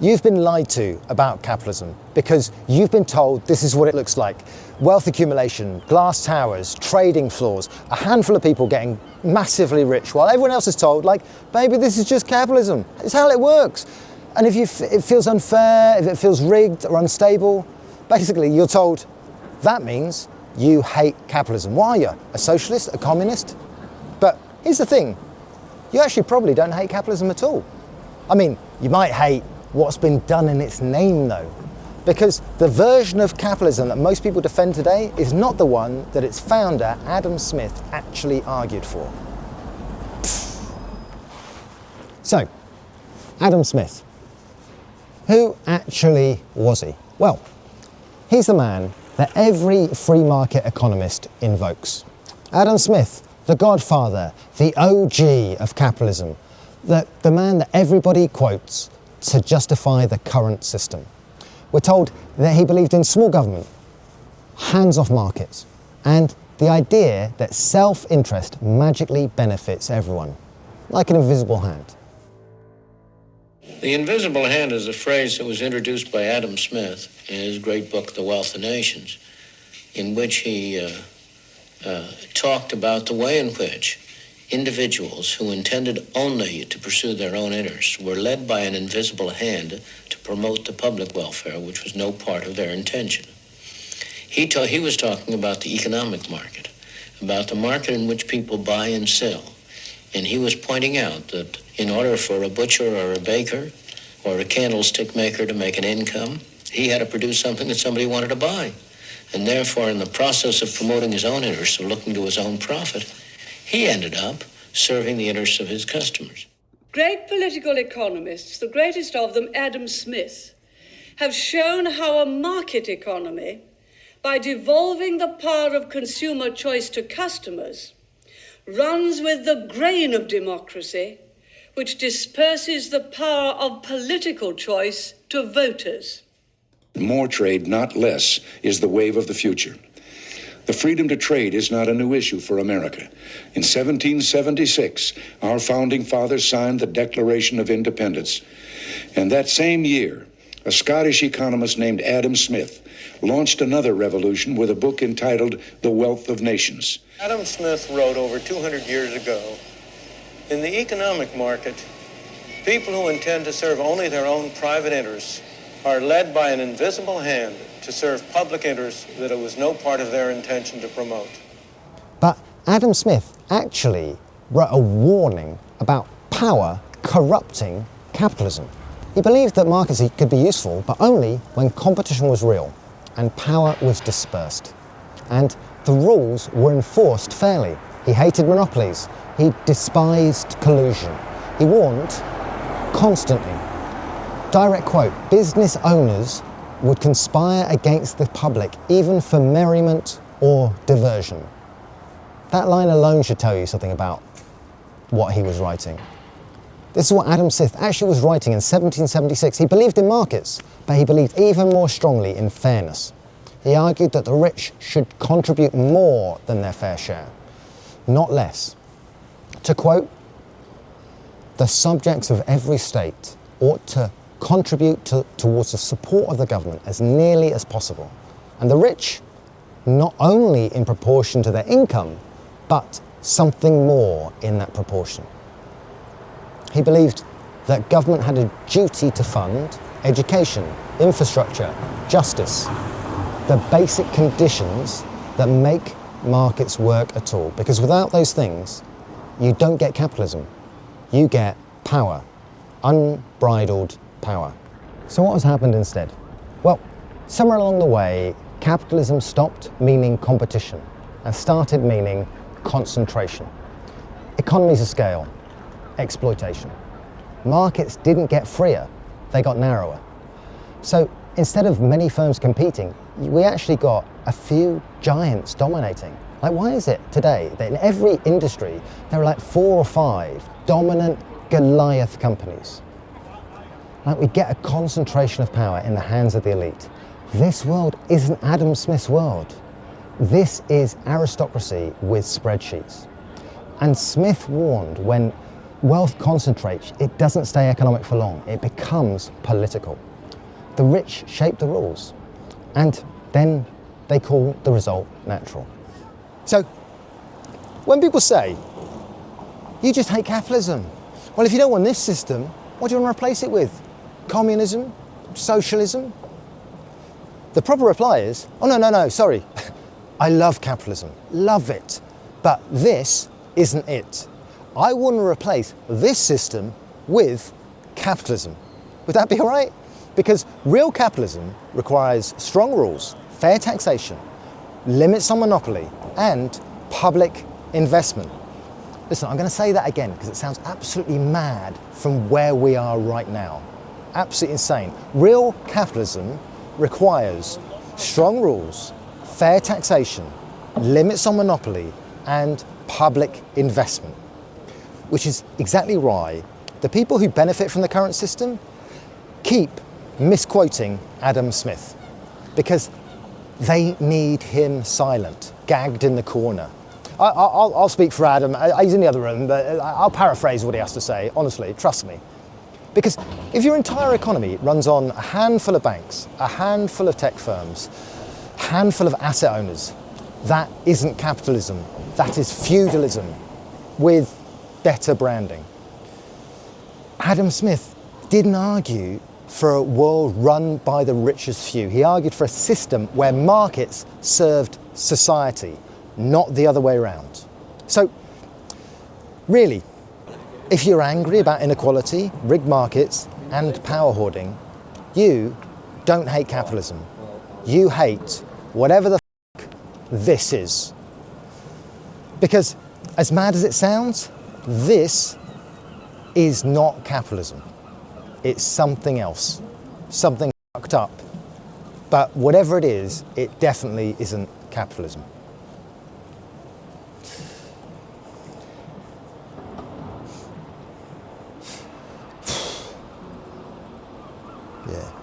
You've been lied to about capitalism because you've been told this is what it looks like. Wealth accumulation, glass towers, trading floors, a handful of people getting massively rich while everyone else is told, like, baby, this is just capitalism. It's how it works. And if it feels unfair, if it feels rigged or unstable, basically you're told that means you hate capitalism. Why are you? A socialist? A communist? But here's the thing, you actually probably don't hate capitalism at all. I mean, you might hate what's been done in its name though, because the version of capitalism that most people defend today is not the one that its founder, Adam Smith, actually argued for. So, Adam Smith, who actually was he? Well, he's the man that every free market economist invokes. Adam Smith, the godfather, the OG of capitalism, the man that everybody quotes to justify the current system. We're told that he believed in small government, hands-off markets, and the idea that self-interest magically benefits everyone, like an invisible hand. The invisible hand is a phrase that was introduced by Adam Smith in his great book, The Wealth of Nations, in which he talked about the way in which individuals who intended only to pursue their own interests were led by an invisible hand to promote the public welfare, which was no part of their intention. He was talking about the economic market, about the market in which people buy and sell. And he was pointing out that in order for a butcher or a baker or a candlestick maker to make an income, he had to produce something that somebody wanted to buy. And therefore, in the process of promoting his own interests, or looking to his own profit, he ended up serving the interests of his customers. Great political economists, the greatest of them, Adam Smith, have shown how a market economy, by devolving the power of consumer choice to customers, runs with the grain of democracy, which disperses the power of political choice to voters. More trade, not less, is the wave of the future. The freedom to trade is not a new issue for America. In 1776, our founding fathers signed the Declaration of Independence. And that same year, a Scottish economist named Adam Smith launched another revolution with a book entitled The Wealth of Nations. Adam Smith wrote over 200 years ago, in the economic market, people who intend to serve only their own private interests are led by an invisible hand to serve public interests that it was no part of their intention to promote. But Adam Smith actually wrote a warning about power corrupting capitalism. He believed that markets could be useful, but only when competition was real and power was dispersed. And the rules were enforced fairly. He hated monopolies. He despised collusion. He warned constantly. Direct quote, business owners would conspire against the public, even for merriment or diversion. That line alone should tell you something about what he was writing. This is what Adam Smith actually was writing in 1776. He believed in markets, but he believed even more strongly in fairness. He argued that the rich should contribute more than their fair share, not less. To quote, the subjects of every state ought to contribute towards the support of the government as nearly as possible. And the rich, not only in proportion to their income, but something more in that proportion. He believed that government had a duty to fund education, infrastructure, justice, the basic conditions that make markets work at all. Because without those things, you don't get capitalism. You get power, unbridled power. So what has happened instead? Well, somewhere along the way, capitalism stopped meaning competition and started meaning concentration. Economies of scale, exploitation. Markets didn't get freer, they got narrower. So instead of many firms competing, we actually got a few giants dominating. Like, why is it today that in every industry, there are like 4 or 5 dominant Goliath companies? Like, we get a concentration of power in the hands of the elite. This world isn't Adam Smith's world. This is aristocracy with spreadsheets. And Smith warned when wealth concentrates, it doesn't stay economic for long. It becomes political. The rich shape the rules, and then they call the result natural. So, when people say, you just hate capitalism, well, if you don't want this system, what do you want to replace it with? Communism? Socialism? The proper reply is, oh no, sorry. I love capitalism, love it, but this isn't it. I want to replace this system with capitalism. Would that be all right? Because real capitalism requires strong rules, fair taxation, limits on monopoly, and public investment. Listen, I'm going to say that again because it sounds absolutely mad from where we are right now. Absolutely insane. Real capitalism requires strong rules, fair taxation, limits on monopoly, and public investment. Which is exactly why the people who benefit from the current system keep misquoting Adam Smith, because they need him silent, gagged in the corner. I'll speak for Adam. He's in the other room, but I'll paraphrase what he has to say, honestly, trust me. Because if your entire economy runs on a handful of banks, a handful of tech firms, a handful of asset owners, that isn't capitalism, that is feudalism with better branding. Adam Smith didn't argue for a world run by the richest few. He argued for a system where markets served society, not the other way around. So, really, if you're angry about inequality, rigged markets, and power hoarding, you don't hate capitalism. You hate whatever the f*** this is. Because, as mad as it sounds, this is not capitalism. It's something else, something fucked up. But whatever it is, it definitely isn't capitalism. Yeah.